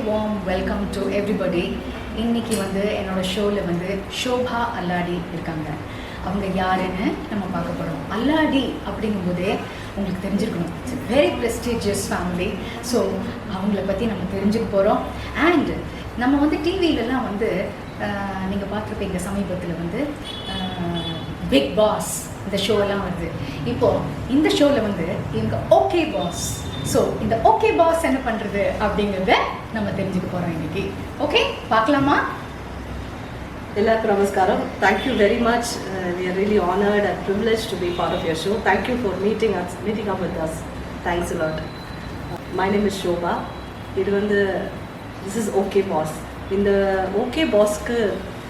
warm welcome to everybody. இன்னைக்கு என்னோட ஷோவில் ஷோபா அல்லாடி இருக்காங்க. அவங்க யாருன்னு நம்ம பார்க்க போகிறோம். அல்லாடி அப்படிங்கும்போதே உங்களுக்கு தெரிஞ்சிருக்கணும். It's a very prestigious family. So அவங்கள பற்றி நம்ம தெரிஞ்சுக்க போகிறோம். அண்ட் நம்ம டிவிலெலாம் நீங்கள் பார்த்துருப்பீங்க சமீபத்தில் பிக் பாஸ் இந்த ஷோலாம் வருது. இப்போது இந்த ஷோவில் இவங்க ஓகே பாஸ். ஸோ இந்த ஓகே பாஸ் என்ன பண்ணுறது அப்படிங்கிறத நம்ம தெரிஞ்சுக்க போகிறோம் இன்னைக்கு. ஓகே, பார்க்கலாமா? எல்லாருக்கும் நமஸ்காரம். Thank you very much. We are really honored and privileged to be part of your show. Thank you for meeting up with us. Thanks a lot. My name is Shobha. This is okay boss. இந்த okay bossக்கு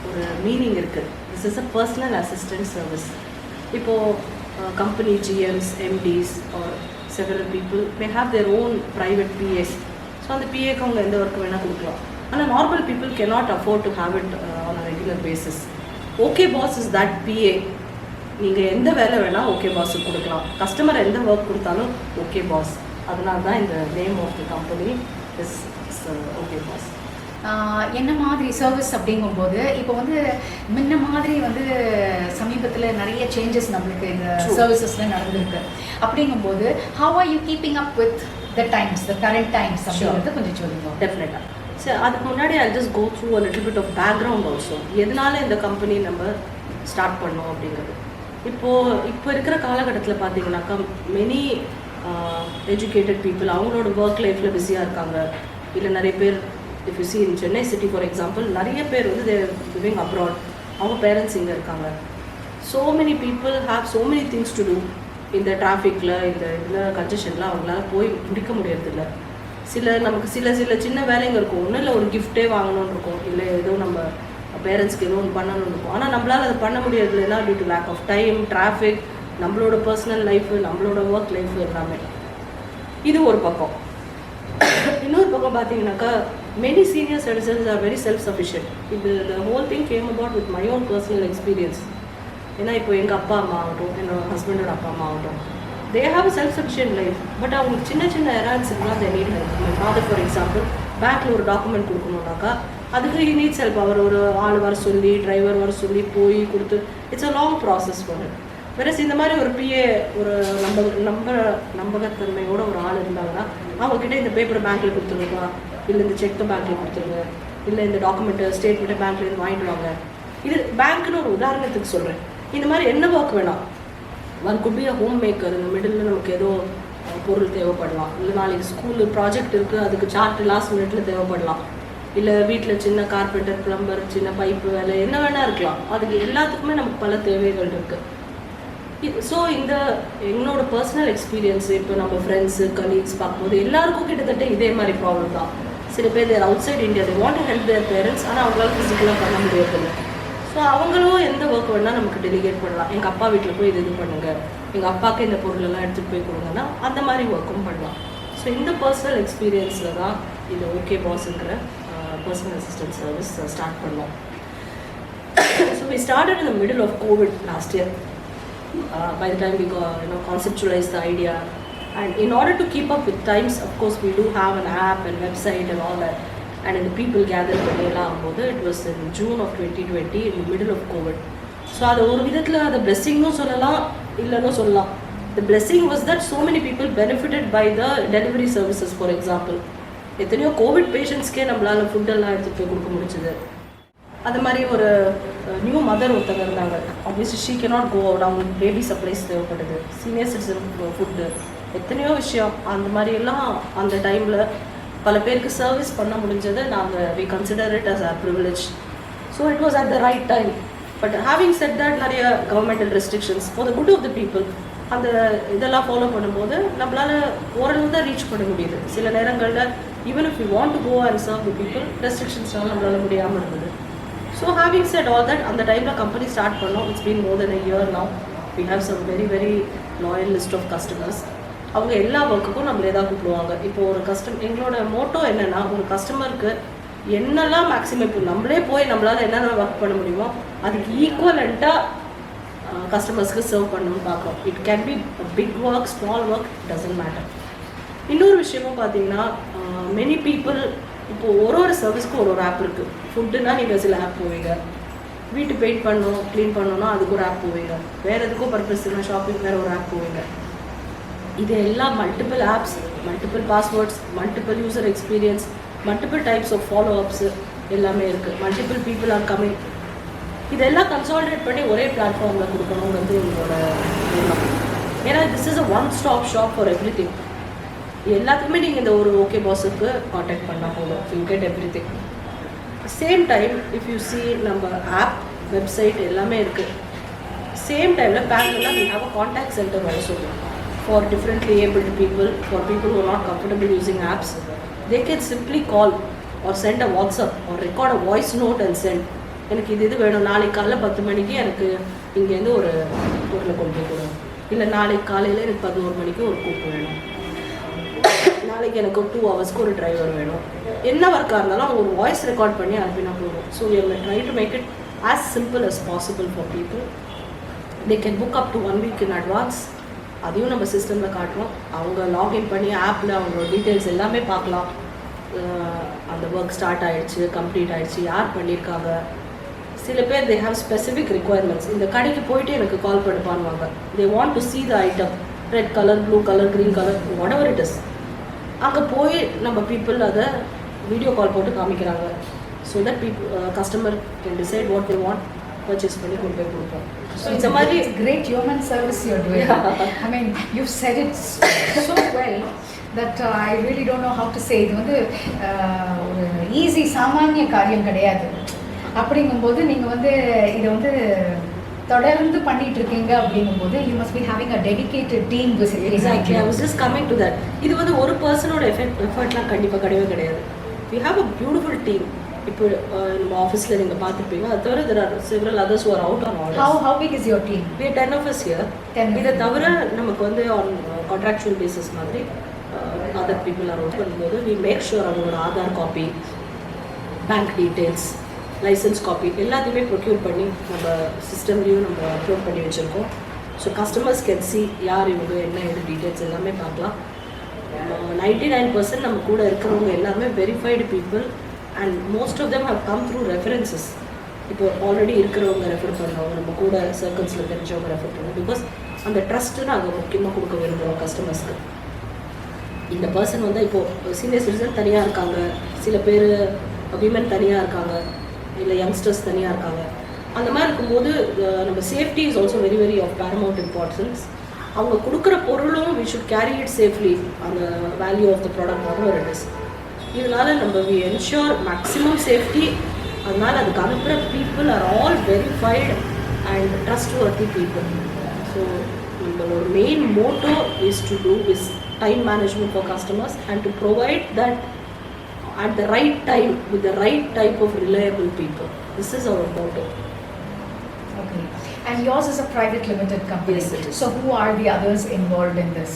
ஒரு meaning இருக்குது. This is a personal assistant service. இப்போது company GMs, MDs or several people may have their own private PAs. So அந்த PAக்கு அவங்க எந்த work வேணால் கொடுக்கலாம். ஆனால் normal people cannot afford to have it on a regular basis. Okay boss is that PA. நீங்கள் எந்த வேலை வேணால் ஓகே பாஸுக்கு கொடுக்கலாம். கஸ்டமர் எந்த ஒர்க் கொடுத்தாலும் ஓகே பாஸ். அதனால தான் இந்த name of the company is okay boss. என்ன மாதிரி சர்வீஸ் அப்படிங்கும்போது இப்போ முன்ன மாதிரி சமீபத்தில் நிறைய சேஞ்சஸ் நம்மளுக்கு இந்த சர்வீசஸில் நடந்திருக்கு. அப்படிங்கும்போது how are you keeping up with the times, the current times அப்படிங்கிறது கொஞ்சம் சொல்லுங்க. டெஃபினட்டாக. ஸோ அதுக்கு முன்னாடி I just go through a little bit of background also. எதனால இந்த கம்பெனி நம்ம ஸ்டார்ட் பண்ணோம் அப்படிங்கிறது. இப்போ இருக்கிற காலகட்டத்தில் பார்த்தீங்கன்னாக்கா மெனி எஜுகேட்டட் பீப்புள் அவங்களோட ஒர்க் லைஃப்பில் பிஸியாக இருக்காங்க. இல்லை நிறைய பேர் if you see in Chennai city for example, நிறைய பேர் தேர் லிவிங் அப்ராட். அவங்க பேரண்ட்ஸ் இங்கே இருக்காங்க. So many people have so many things to do. இந்த டிராஃபிக்கில் இந்த இதில் கன்ஜெஷனில் அவங்களால போய் முடிக்க முடியறதில்ல. நமக்கு சில சின்ன வேலைங்க இருக்கும். ஒன்றும் இல்லை, ஒரு கிஃப்டே வாங்கணும்னு இருக்கும், இல்லை ஏதோ நம்ம பேரண்ட்ஸ்க்கு ஏதோ ஒன்று பண்ணணும்னு இருக்கும். ஆனால் நம்மளால் அதை பண்ண முடியறதில்லைன்னா due to lack of time, traffic, நம்மளோட பர்சனல் லைஃபு, நம்மளோட ஒர்க் லைஃபு எல்லாமே. இது ஒரு பக்கம். இன்னொரு பக்கம் பார்த்தீங்கன்னாக்கா many senior citizens are very self sufficient. இது the whole thing came about with my own personal experience. ஏன்னா இப்போ எங்கள் அப்பா அம்மா ஆகட்டும், என்னோட ஹஸ்பண்டோட அப்பா அம்மா ஆகட்டும், they have a self-sufficient life. But அவங்களுக்கு சின்ன எரான்ஸுக்குலாம் they need help. My father for example பேங்க்கில் ஒரு டாக்குமெண்ட் கொடுக்கணுன்னாக்கா அதுக்கு he needs help. அவர் ஒரு ஆள் வர சொல்லி, டிரைவர் வர சொல்லி போய் கொடுத்து it's a long process for it. Whereas இந்த மாதிரி ஒரு PA ஒரு நம்பகத்தன்மையோட ஒரு ஆள் இருந்தாங்கன்னா அவங்கக்கிட்ட இந்த பேப்பரை பேங்க்கில் கொடுத்துருங்க, இல்லை இந்த செக்கை பேங்க்கில் கொடுத்துருங்க, இல்லை இந்த டாக்குமெண்ட்டு ஸ்டேட்மெண்ட்டை பேங்க்லேருந்து வாங்கிட்டு வாங்க. இது பேங்க்குன்னு ஒரு உதாரணத்துக்கு சொல்கிறேன். இந்த மாதிரி என்ன ஒர்க் வேணாம். One could be a home maker. இந்த மிடில் நமக்கு ஏதோ பொருள் தேவைப்படலாம், இல்லை நாளைக்கு ஸ்கூலில் ப்ராஜெக்ட் இருக்குது அதுக்கு சார்ட் லாஸ்ட் மினிட்ல தேவைப்படலாம், இல்லை வீட்டில் சின்ன கார்பெண்டர், பிளம்பர், சின்ன பைப்பு வேலை என்ன வேணா இருக்கலாம். அதுக்கு எல்லாத்துக்குமே நமக்கு பல தேவைகள் இருக்குது. ஸோ என்னோட பர்சனல் எக்ஸ்பீரியன்ஸு இப்போ நம்ம ஃப்ரெண்ட்ஸு கலீக்ஸ் பார்க்கும்போது எல்லாருக்கும் கிட்டத்தட்ட இதே மாதிரி ப்ராப்ளம் தான். சில பேர் there outside India, they want to help their parents, ஆனால் அவங்களால ஃபிசிக்கலாக பண்ண முடியறதில்லை. ஸோ அவங்களும் எந்த ஒர்க் வேணால் நமக்கு டெலிகேட் பண்ணலாம். எங்கள் அப்பா வீட்டில் போய் இது பண்ணுங்கள், எங்கள் அப்பாவுக்கு இந்த பொருளெல்லாம் எடுத்துகிட்டு போய் கொடுங்கன்னா அந்த மாதிரி ஒர்க்கும் பண்ணலாம். ஸோ இந்த பர்சனல் எக்ஸ்பீரியன்ஸில் தான் இது ஓகே பாஸ்ங்கிற பர்சனல் அசிஸ்டன்ட் சர்வீஸ் ஸ்டார்ட் பண்ணோம். So we started in the middle of COVID last year. By the time we conceptualized the idea, and in order to keep up with times, of course we do have an app and website and all that, and the people gathered together. It was in June of 2020 in the middle of COVID. So அது ஒரு விதத்தில் அது பிளெஸிங்னும் சொல்லலாம், இல்லைன்னு சொல்லலாம். The blessing was that so many people benefited by the delivery services. For example, எத்தனையோ Covid பேஷண்ட்ஸ்க்கே நம்மளால் ஃபுட்டெல்லாம் எடுத்துகிட்டு போய் கொடுக்க முடிச்சது. அது மாதிரி ஒரு நியூ மதர் ஒருத்தங்க இருந்தாங்க. Obviously she cannot go out. அவங்க பேபி சப்ளைஸ் தேவைப்படுது, சீனியர் சிட்டிசன் ஃபுட்டு, எத்தனையோ விஷயம். அந்த மாதிரி எல்லாம் அந்த டைமில் பல பேருக்கு சர்வீஸ் பண்ண முடிஞ்சதை நாங்கள் we consider it as a privilege. So it was at the right time. But having said that நிறைய governmental restrictions for the good of the people அந்த இதெல்லாம் ஃபாலோ பண்ணும்போது நம்மளால் ஓரளவு தான் ரீச் பண்ண முடியுது. சில நேரங்களில் even if you want to go and serve the people, ரெஸ்ட்ரிக்ஷன்ஸ்னால நம்மளால் முடியாமல் இருந்தது. So having said all that, அந்த டைமில் கம்பெனி ஸ்டார்ட் பண்ணோம். It's been more than a year now. We have some very very loyal list of customers. அவங்க எல்லா ஒர்க்குக்கும் நம்மளே தான் கூப்பிடுவாங்க. இப்போ ஒரு எங்களோட மோட்டோ என்னென்னா, ஒரு கஸ்டமருக்கு என்னெல்லாம் மேக்ஸிமம் இப்போ நம்மளே போய் நம்மளால் என்னென்ன ஒர்க் பண்ண முடியுமோ அதுக்கு ஈக்குவலண்ட்டாக கஸ்டமர்ஸ்க்கு சர்வ் பண்ணணும்னு பார்க்குறோம். It can be big work, small work, doesn't matter. இன்னொரு விஷயமும் பார்த்தீங்கன்னா மெனி பீப்புள் இப்போது ஒரு சர்வீஸ்க்கும் ஒரு ஆப் இருக்குது. ஃபுட்டுன்னா நீங்கள் சில ஆப் போவீங்க, வீட்டு பெயிண்ட் பண்ணணும் க்ளீன் பண்ணணும்னா அதுக்கு ஒரு ஆப் போவீங்க, வேறு எதுக்கும் பர்பஸ்னா ஷாப்பிங் வேறு ஒரு ஆப் போவீங்க. இது எல்லாம் multiple apps, multiple passwords, multiple user experience, multiple types of follow ups எல்லாமே இருக்குது. Multiple people are coming. இதெல்லாம் கன்சாலிடேட் பண்ணி ஒரே பிளாட்ஃபார்மில் கொடுக்கணுங்கிறது எங்களோட எண்ணம். ஏன்னா this is a one stop shop for everything. எல்லாத்துக்குமே நீங்கள் இந்த ஒரு ஓகே பாஸுக்கு காண்டாக்ட் பண்ணால் போதும், you get everything. Same time if you see நம்ம ஆப் வெப்சைட் எல்லாமே இருக்குது. சேம் டைமில் பேங்க்லாம் we have a contact centre also for differently abled people, for people who are not comfortable using apps. They can simply call or send a WhatsApp or record a voice note and send. எனக்கு இது வேணும், நாளைக்கு காலைல 10 மணிக்கு எனக்கு இங்கேருந்து ஒரு பொருளை கொண்டு போய் கொடுங்க, இல்லை நாளைக்கு காலையில் எனக்கு 11 மணிக்கு ஒரு கூப்பு வேணும், நாளைக்கு எனக்கு ஒரு 2 ஹவர்ஸ்க்கு ஒரு டிரைவர் வேணும். என்ன ஒர்க்காக இருந்தாலும் அவங்க ஒரு வாய்ஸ் ரெக்கார்ட் பண்ணி அனுப்பினா போதும். So we are trying to make it as simple as possible for people. They can book up to 1 week in advance. அதையும் நம்ம சிஸ்டமில் காட்டுறோம். அவங்க லாகின் பண்ணி ஆப்பில் அவங்களோட டீட்டெயில்ஸ் எல்லாமே பார்க்கலாம். அந்த ஒர்க் ஸ்டார்ட் ஆகிடுச்சு, கம்ப்ளீட் ஆகிடுச்சு, யார் பண்ணியிருக்காங்க. சில பேர் தே ஹாவ் ஸ்பெசிஃபிக் ரிக்குவயர்மெண்ட்ஸ். இந்த கடைக்கு போயிட்டு எனக்கு கால் பண்ணுவாங்க. தே want to see the item, red colour, blue colour, green colour, whatever it is. அங்கே போய் நம்ம பீப்புள் அதை வீடியோ கால் போட்டு காமிக்கிறாங்க. So that customer can decide what they want, purchase பண்ணி கொண்டு போய் கொடுப்போம். So it's a very great human service you're doing. I mean, you've said it so well that I really don't know how to say. இது வந்து ஒரு easy சாமானிய காரியம் கிடையாது. அப்படிங்கும்போது நீங்கள் வந்து இதை வந்து தொடர்ந்து பண்ணிட்டு இருக்கீங்க அப்படிங்கும்போது you must be having a dedicated team with it. Exactly. I was just coming to that. இது வந்து ஒரு பர்சனோட எஃபர்ட்லாம் கண்டிப்பாக கிடையவே கிடையாது. We have a beautiful team. இப்போ நம்ம ஆஃபீஸில் நீங்கள் பார்த்துருப்பீங்க. அது தவிர there are several others who are out on orders. How big is your team? We are 10 of us here. இதை தவிர நமக்கு வந்து on contractual basis மாதிரி other people are out பண்ணும்போது we make sure அவங்களோட Aadhaar copy, bank details, licence copy எல்லாத்தையுமே procure பண்ணி நம்ம சிஸ்டம்லேயும் நம்ம அப்லோட் பண்ணி வச்சுருக்கோம். ஸோ கஸ்டமர்ஸ் கேன் சி யார் இவங்க, என்ன இது டீட்டெயில்ஸ் எல்லாமே பார்க்கலாம். 99% நம்ம கூட இருக்கிறவங்க எல்லாருமே verified people and most of them have come through references. இப்போ ஆல்ரெடி இருக்கிறவங்க ரெஃபர் பண்ணுறவங்க, நம்ம கூட சர்க்கிள்ஸில் தெரிஞ்சவங்க ரெஃபர் பண்ணுவோம். பிகாஸ் அந்த ட்ரஸ்ட்டு நாங்கள் முக்கியமாக கொடுக்க விரும்புகிறோம் கஸ்டமர்ஸ்க்கு. இந்த பர்சன் வந்து இப்போது சீனியர் சிட்டிசன் தனியாக இருக்காங்க, சில பேர் விமன் தனியாக இருக்காங்க, இல்லை யங்ஸ்டர்ஸ் தனியாக இருக்காங்க. அந்த மாதிரி இருக்கும்போது நம்ம safety is also very very of paramount importance. அவங்க கொடுக்குற பொருளும் we should carry it safely, அந்த value of the product whatever it is. இதனால் நம்ம வி என்ஷூர் மேக்ஸிமம் சேஃப்டி. அதனால் அதுக்கு அனுப்புகிற people are all verified and trustworthy people. So நம்மளோட main motto is to do is time management for customers and to provide that at the right time with the right type of reliable people. This is our motto. Okay. And yours is a private limited company. Yes, it is. So who are the others involved in this?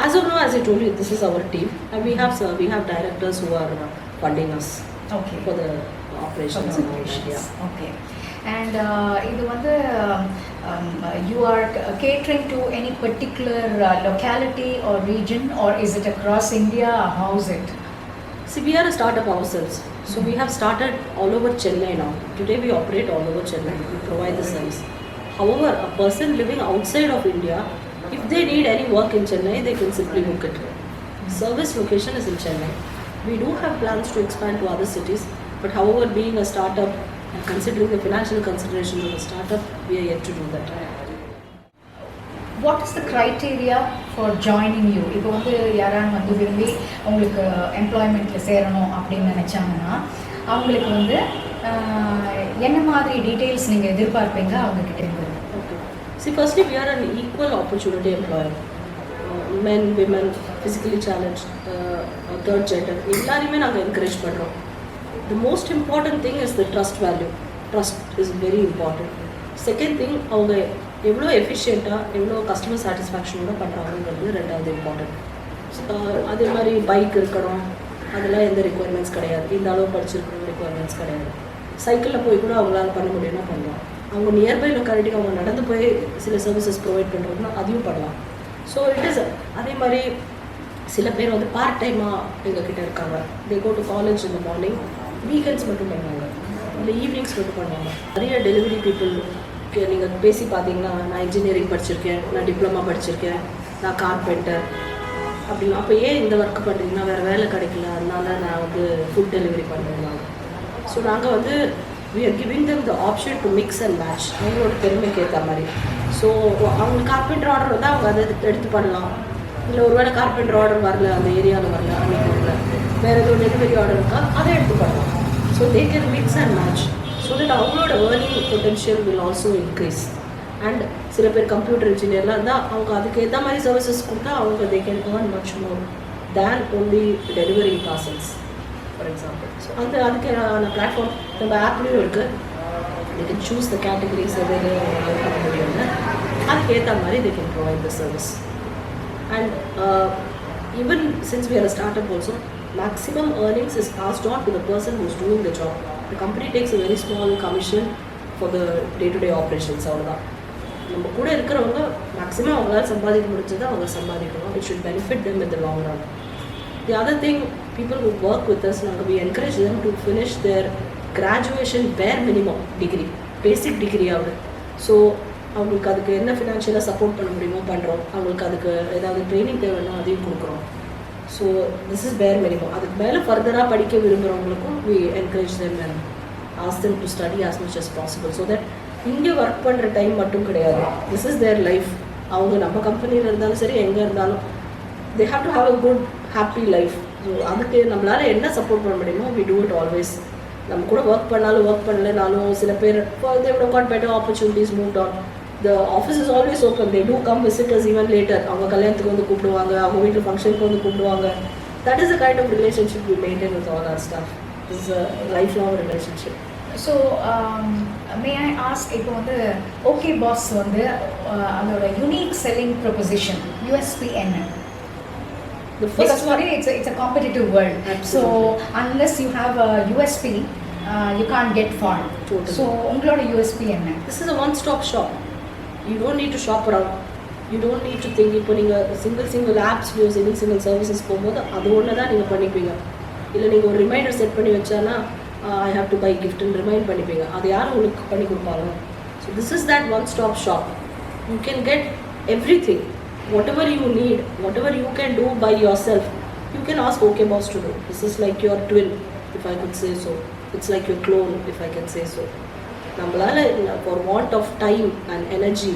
As of now, as I told you, this is our team, and we have directors who are funding us. Okay. For the operations. For the operations. Yeah. Okay. And இது வந்து you are catering to any particular locality or region, or is it across India, or how is it? See, we are a startup ourselves. So we have started all over Chennai now. Today we operate all over Chennai. We provide the service. However, a person living outside of India, if they need any work in Chennai, they can simply book it. Service location is in Chennai. We do have plans to expand to other cities, but however, being a startup, and considering the financial considerations of a startup, we are yet to do that. What is the criteria for joining you? இப்போ வந்து யாரான வந்து விரும்பி உங்களுக்கு எம்ப்ளாய்மெண்ட்டில் சேரணும் அப்படின்னு நினச்சாங்கன்னா அவங்களுக்கு வந்து என்ன மாதிரி டீட்டெயில்ஸ் நீங்கள் எதிர்பார்ப்பீங்க அவங்கக்கிட்ட இருந்து? Okay. See, firstly, we are an equal opportunity employer. Men, women, physically challenged, third gender, எல்லாரையுமே நாங்கள் என்கரேஜ் பண்ணுறோம். The most important thing is the trust value. Trust is very important. Second thing, அவங்க எவ்வளோ எஃபிஷியண்ட்டாக எவ்வளோ customer சாட்டிஸ்ஃபேக்ஷனோட பண்ணுறாங்கிறது ரெண்டாவது important. அதே மாதிரி bike இருக்கணும், அதெல்லாம் எந்த ரிக்குவயர்மெண்ட்ஸ் கிடையாது. இந்த அளவு படிச்சிருக்கணும் ரிக்குவயர்மெண்ட்ஸ் கிடையாது. சைக்கிளில் போய் கூட அவங்களால பண்ண முடியும்னா பண்ணலாம். அவங்க நியர்பை லொக்காலிட்டிக்கு அவங்க நடந்து போய் சில சர்வீசஸ் ப்ரொவைட் பண்ணுறதுனா அதையும் பண்ணலாம். ஸோ இட் இஸ் அதே மாதிரி சில பேர் வந்து பார்ட் டைமாக எங்ககிட்ட இருக்காங்க. தே கோ டு காலேஜ் இந்த மார்னிங், வீக்கெண்ட்ஸ் மட்டும் பண்ணுவாங்க, இல்லை ஈவினிங்ஸ் மட்டும் பண்ணுவாங்க. நிறைய டெலிவரி பீப்புள் நீங்கள் பேசி பார்த்தீங்கன்னா, நான் இன்ஜினியரிங் படிச்சிருக்கேன், நான் டிப்ளமா படிச்சிருக்கேன், நான் கார்பெண்டர் அப்படின்னா, அப்போ ஏன் இந்த ஒர்க் பண்ணுறீங்கன்னா வேறு வேலை கிடைக்கல, அதனால நான் வந்து ஃபுட் டெலிவரி பண்ணுறேன். ஸோ நாங்கள் வந்து we are giving them the option to mix and match அவங்களோட திறமைக்கு ஏற்ற மாதிரி. ஸோ அவங்க கார்பெண்டர் ஆர்டர் வந்து அவங்க அதை எடுத்து பண்ணலாம், இல்லை ஒருவேளை கார்பெண்டர் ஆர்டர் வரல, அந்த ஏரியாவில் வரல, அன்றைக்கி வரல, வேறு ஏதோ டெலிவரி ஆர்டர் இருக்கா அதை எடுத்து பண்ணலாம். So they can mix and match so that அவங்களோட earning potential will also increase. And சில பேர் கம்ப்யூட்டர் இன்ஜினியர்லாம் இருந்தால் அவங்க அதுக்கு ஏற்ற மாதிரி சர்வீசஸ் கொடுத்தா அவங்க they can earn much more than only delivery parcels for example. So அதுக்கான பிளாட்ஃபார்ம் நம்ம ஆப்லேயும் இருக்குது. they can choose the categories எது பண்ண முடியும்னு அதுக்கு ஏற்ற மாதிரி they can provide the service. And even since we are a startup also, maximum earnings is passed on to the person who is doing the job. The company takes a very small commission for the day-to-day operations. அவ்வளோதான். நம்ம கூட இருக்கிறவங்க maximum அவங்களால சம்பாதிக்க முடிஞ்சதை அவங்க சம்பாதிக்கணும். It should benefit them in the long run. The other thing, people who work with us, we encourage them to finish their graduation bare minimum degree, basic degree ஆகுது. ஸோ அவங்களுக்கு அதுக்கு என்ன ஃபினான்ஷியலாக சப்போர்ட் பண்ண முடியுமோ பண்ணுறோம், அவங்களுக்கு அதுக்கு ஏதாவது ட்ரைனிங் தேவைன்னா அதையும் கொடுக்குறோம். ஸோ திஸ் இஸ் பேர் மினிமம். அதுக்கு மேலே ஃபர்தராக படிக்க விரும்புகிறவங்களுக்கும் we encourage them and ask them to study as much as possible so that இங்கே ஒர்க் பண்ணுற டைம் மட்டும் கிடையாது, திஸ் இஸ் தேர் லைஃப். அவங்க நம்ம கம்பெனியில் இருந்தாலும் சரி எங்கே இருந்தாலும் they have to have a good happy life. So அதுக்கு நம்மளால் என்ன சப்போர்ட் பண்ண முடியுமோ we do it always. நம்ம கூட ஒர்க் பண்ணாலும் ஒர்க் பண்ணலனாலும் சில பேர் they would have got better opportunities moved on. The office is always open. They do come visit us even later. அவங்க கல்யாணத்துக்கு வந்து கூப்பிடுவாங்க, அவங்க வீட்டில் ஃபங்க்ஷனுக்கு வந்து கூப்பிடுவாங்க. That is the kind of relationship we maintain with all our staff. This is a lifelong relationship. So May I ask, இப்போ வந்து ஓகே பாஸ் வந்து அதோட யூனிக் செல்லிங் ப்ரொபொசிஷன் யூஎஸ்பி என்ன? The first one, it's a competitive world. Absolutely. So unless you have a USP, you can't get far. Totally. So உங்களோட USP என்ன? This is a one-stop shop. You don't need to shop around. You don't need to think. இப்போ நீங்கள் single apps single services போகும்போது அது ஒன்று தான் நீங்கள் பண்ணிப்பீங்க. இல்லை நீங்கள் ஒரு ரிமைண்டர் செட் பண்ணி வச்சானா ஐ ஹாவ் டு பை கிஃப்ட்னு ரிமைண்ட் பண்ணிப்பீங்க. அது யாரும் உங்களுக்கு பண்ணி கொடுப்பாங்க? So this is that one stop shop. You can get everything. Whatever you need, whatever you can do by yourself, you can ask OK Boss to do. This is like your twin, if I could say so. It's like your clone, if I can say so. நம்மளால for want of time and energy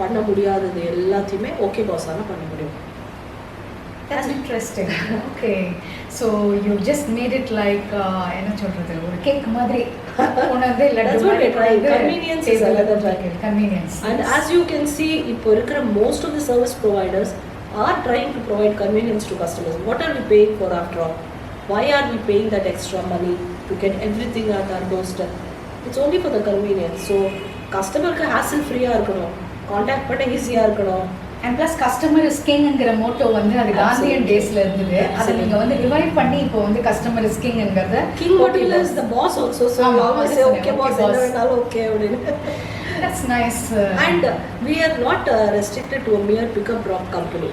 பண்ண முடியாதது எல்லாத்தையுமே OK Boss ஆனா பண்ண முடியும். That's interesting. Okay. So you just made it like என்ன சொல்றது, ஒரு கேக் மாதிரி உனது லட்டு மாதிரி. Convenience is another factor. Convenience. And as you can see, இப்போ இருக்கிற most of the service providers are trying to provide convenience to customers. What are we paying for after all? Why are we paying that extra money to get everything at our doorstep? It's only for the convenience. So கஸ்டமருக்கு hassle ஃப்ரீயா இருக்கணும், contact பண்ண ஈஸியா இருக்கணும். And plus customer is கிங்ங்கிற motto வந்து அது Gandhian டேஸ்ல இருந்தது. அதை நீங்க வந்து ரிவைவ் பண்ணி இப்போ வந்து கஸ்டமர் இஸ் கிங்ங்கிறத கிங் மட்டும் இல்ல, is the boss also. So always say okay boss, எல்லாரும் ஓகே அப்படினு. That's nice. And we are not restricted to a mere pick up drop company.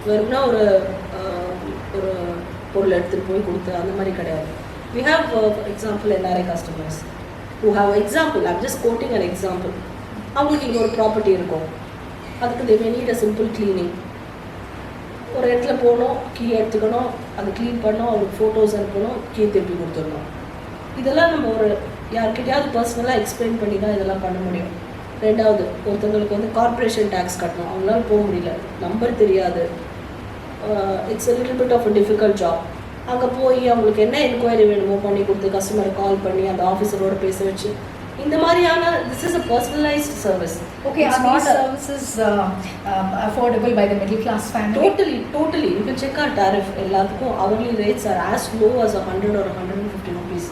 வெறும்னா ஒரு பொருள் எடுத்துட்டு போய் கொடுத்து அந்த மாதிரி கிடையாது. We have for example NRI customers who have example, I'm just quoting an example. அவங்களுக்கு இங்க ஒரு ப்ராப்பர்ட்டி இருக்கும், அதுக்கு they may need a simple cleaning. ஒரு இடத்துல போகணும், கீ எடுத்துக்கணும், அதை க்ளீன் பண்ணணும், அவங்களுக்கு ஃபோட்டோஸ் அனுப்பணும், கீ திருப்பி கொடுத்துடணும். இதெல்லாம் நம்ம ஒரு யார்கிட்டையாவது பர்சனலாக எக்ஸ்பிளைன் பண்ணி தான் இதெல்லாம் பண்ண முடியும். ரெண்டாவது, ஒருத்தவங்களுக்கு வந்து கார்பரேஷன் டேக்ஸ் கட்டணும், அவங்களால போக முடியல, நம்பர் தெரியாது, it's a little bit of a difficult job. அங்கே போய் அவங்களுக்கு என்ன என்கொயரி வேணுமோ பண்ணி கொடுத்து கஸ்டமரை கால் பண்ணி அந்த ஆஃபீஸரோட பேச வச்சு இந்த மாதிரியான this is a personalized service. Okay, are these services affordable by the middle class family? Totally. You can check our tariff. எல்லாத்துக்கும் hourly rates are as low as 100 or 150 rupees.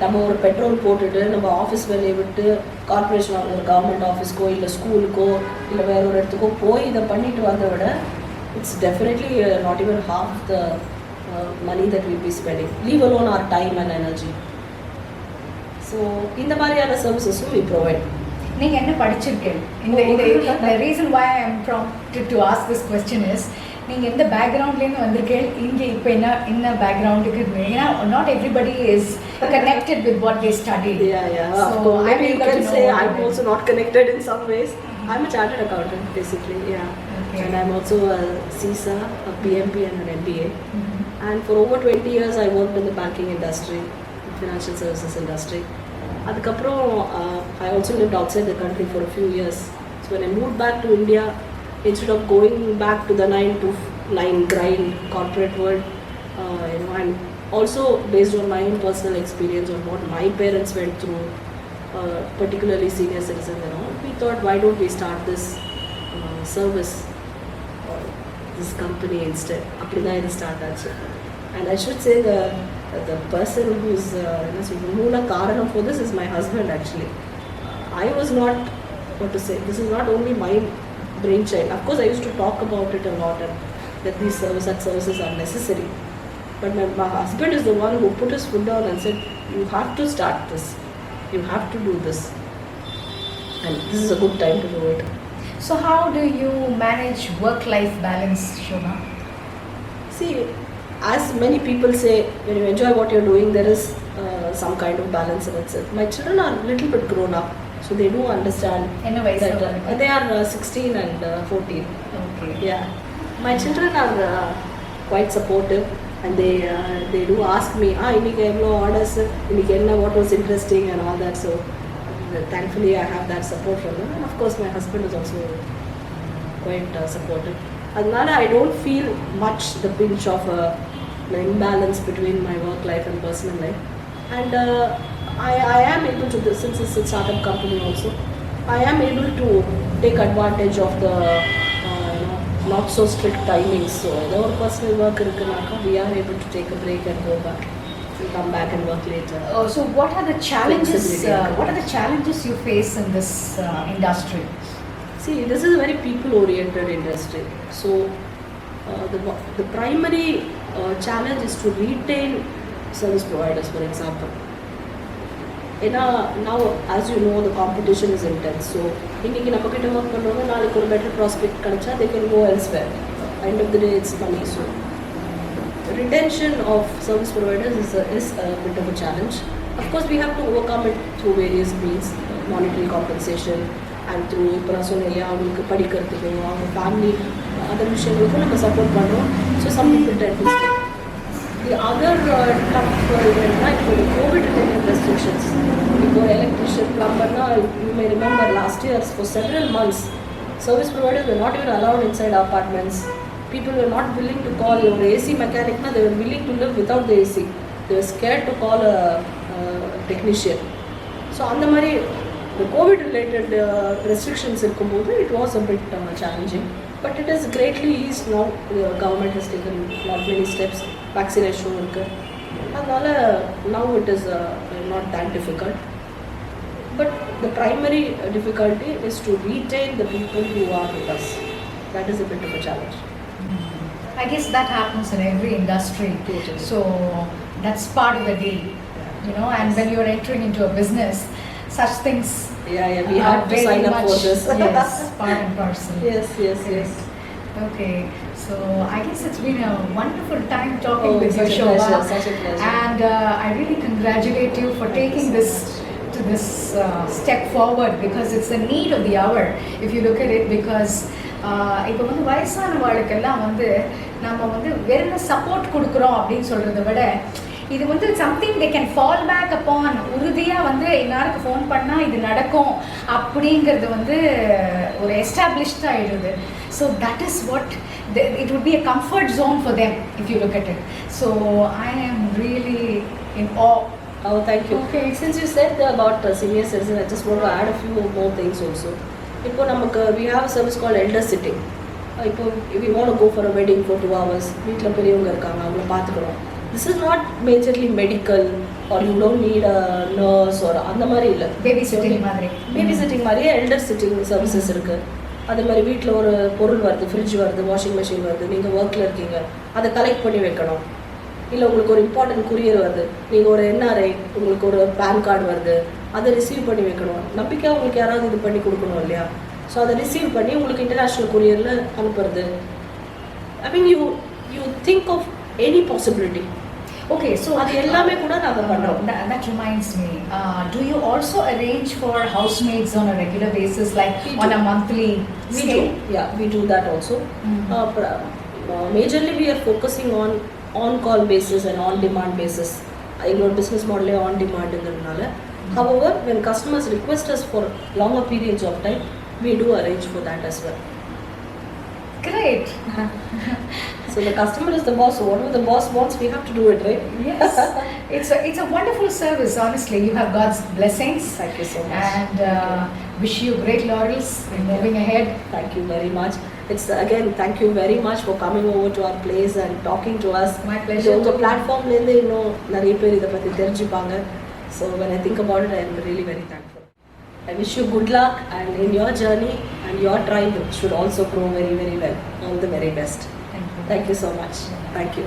நம்ம ஒரு பெட்ரோல் போட்டுட்டு நம்ம ஆஃபீஸ் வேலையை விட்டு corporation ஒரு government ஆஃபீஸ்க்கோ இல்லை ஸ்கூலுக்கோ இல்லை வேற ஒரு இடத்துக்கோ போய் இதை பண்ணிட்டு வந்த விட it's definitely not even half the money that we'll be spending, leave alone our time and energy. So இந்த மாதிரியான சர்வீசஸும் we provide. நீங்கள் என்ன படிச்சிருக்கேன்? இந்த reason why I am prompted to ask this question is, நீங்கள் எந்த பேக்ரவுண்ட்லேருந்து வந்திருக்கேன் இங்கே இப்போ என்ன பேக்ரவுண்டுக்கு ஏன்னா not everybody is connected with what they studied. Yeah. So Of course, maybe you can say I'm about also not connected in some ways. I'm a chartered accountant basically, yeah. Okay. And I'm also a CISA, a PMP and an MBA. Mhm. And for over 20 years I worked in the banking industry, financial services industry. Adukaprom I also lived outside the country for a few years. So when I moved back to India, instead of going back to the 9 to 9 grind corporate world, and also based on my own personal experience of what my parents went through, particularly senior citizens and all, we thought why don't we start this service or this company instead. Appadina idu start aachu. And I should say the person who's moola karanam for this is my husband actually. I was not, what to say, this is not only my brainchild. Of course I used to talk about it a lot and that these such services are necessary. But my husband is the one who put his foot down and said, you have to start this. You have to do this. And this is a good time to do it. So how do you manage work-life balance, Shobha? See, as many people say, when you enjoy what you're doing, there is some kind of balance in itself. My children are a little bit grown up, so they do understand என்ன வயசு that அவங்களுக்கு? they are 16 and 14. Okay. Yeah, my children are quite supportive, and they do ask me, இன்னைக்கு எவ்வளோ orders, இன்னைக்கு என்ன, what was interesting and all that. So thankfully I have that support from them, and of course my husband is also quite supportive. Adnala I don't feel much the pinch of the imbalance between my work life and personal life. And I am able to, since it's a startup company also, I am able to take advantage of the not so strict timings. So our personal work irukkunaka, we are able to take a break and go back and come back and work later. So what are the challenges? Flexibility. What are the challenges you face in this industry? See, this is a very people-oriented industry. So the primary challenge is to retain service providers, for example. Now, as you know, the competition is intense. So, இன்னைக்கு நம்ம கிட்ட work பண்ணுவாங்க, நாளைக்கு ஒரு better prospect கிடைச்சா they can go elsewhere. End of the day, it's money. So, retention of service providers is a bit of a challenge. Of course, we have to overcome it through various means, monetary compensation, and through இப்போ நான் சொன்னேன் இல்லையா, அவங்களுக்கு படிக்கிறதுக்கு அவங்க family other விஷயங்களுக்கும் நம்ம support பண்ணுறோம். So some people tend to stay. The other tough event is the COVID-related restrictions. இப்போ electrician, plumber, you may remember last year for several months, service providers were not even allowed inside apartments. People were not willing to call your AC mechanic. They were willing to live without the AC. They were scared to call a technician. So on the mari, the COVID-related restrictions irkumbodhu, it was a bit challenging. But it is greatly eased now. The government has taken not many steps. Vaccination irukku. Adnala now it is not that difficult. But the primary difficulty is to retain the people who are with us. That is a bit of a challenge. I guess that happens in every industry. Totally. So that's part of the deal, you know. And when you're entering into a business, such things Yeah, we are have to very sign up much, for this. yes, part and parcel. Yes. Okay, so I guess it's been a wonderful time talking Oh, with you, such a Shobha. pleasure, such a pleasure. And I really congratulate you for Thank you taking so this to this step forward, because it's the need of the hour if you look at it. Because இப்போ வந்து வயசானவாளுக்கெல்லாம் வந்து நம்ம வந்து வெறும் support கொடுக்குறோம் அப்படின்னு சொல்கிறத விட, இது வந்து something they can fall back upon. உறுதியாக வந்து எல்லாருக்கும் ஃபோன் பண்ணால் இது நடக்கும் அப்படிங்கிறது வந்து ஒரு எஸ்டாப்ளிஷ்ட் ஆகிடுது. So that is what it would be a comfort zone for them if you look at it. So I am really in awe. Oh, thank you. Okay. Since you said about senior citizen, I just want to add a few more things also. இப்போ நமக்கு we have a service called elder sitting. இப்போ we want to go for a wedding for 2 hours, வீட்டில் பெரியவங்க இருக்காங்க, அவங்கள பார்த்துக்கணும். This is not majorly medical or you don't need a nurse or அந்த மாதிரி இல்லை. Babysitting மாதிரி. Babysitting மாதிரியே elder sitting services இருக்குது. அதே மாதிரி வீட்டில் ஒரு பொருள் வருது, ஃப்ரிட்ஜ் வருது, வாஷிங் மிஷின் வருது, நீங்கள் ஒர்க்கில் இருக்கீங்க, அதை கலெக்ட் பண்ணி வைக்கணும். இல்லை உங்களுக்கு ஒரு இம்பார்ட்டன்ட் குரியர் வருது, நீங்கள் ஒரு என்ஆர்ஐ, உங்களுக்கு ஒரு பேன் கார்டு வருது, அதை ரிசீவ் பண்ணி வைக்கணும். நம்பிக்கையாக உங்களுக்கு யாராவது இது பண்ணி கொடுக்கணும் இல்லையா? ஸோ அதை ரிசீவ் பண்ணி உங்களுக்கு இன்டர்நேஷ்னல் குரியரில் அனுப்புறது. I mean, you think of any possibility. Okay, so அது எல்லாமே கூட நாங்க பண்றோம். That reminds me. Do you also arrange for housemaids on a regular basis, like We on do. a monthly We do, scale? yeah, we do that also. Majorly we are focusing on call basis and on demand basis. எங்களோட business model on demand ங்கிறதுனால. However, when customers request us for longer periods of time, we do arrange for that as well. Great. So the customer is the boss. So whatever the boss wants, we have to do it, right? Yes, it's a wonderful service. Honestly, you have God's blessings. Thank you so much. And wish you great laurels in moving ahead. Thank you very much. It's again, thank you very much for coming over to our place and talking to us. My pleasure. உங்க பிளாட்ஃபார்ம்ல இருந்து இன்னும் நிறைய பேர் இதை பத்தி தெரிஞ்சுப்பாங்க. So when I think about it, I am really very thankful. I wish you good luck and in your journey, and your tribe should also grow very, very well. All the very best. Thank you. Thank you so much. Thank you.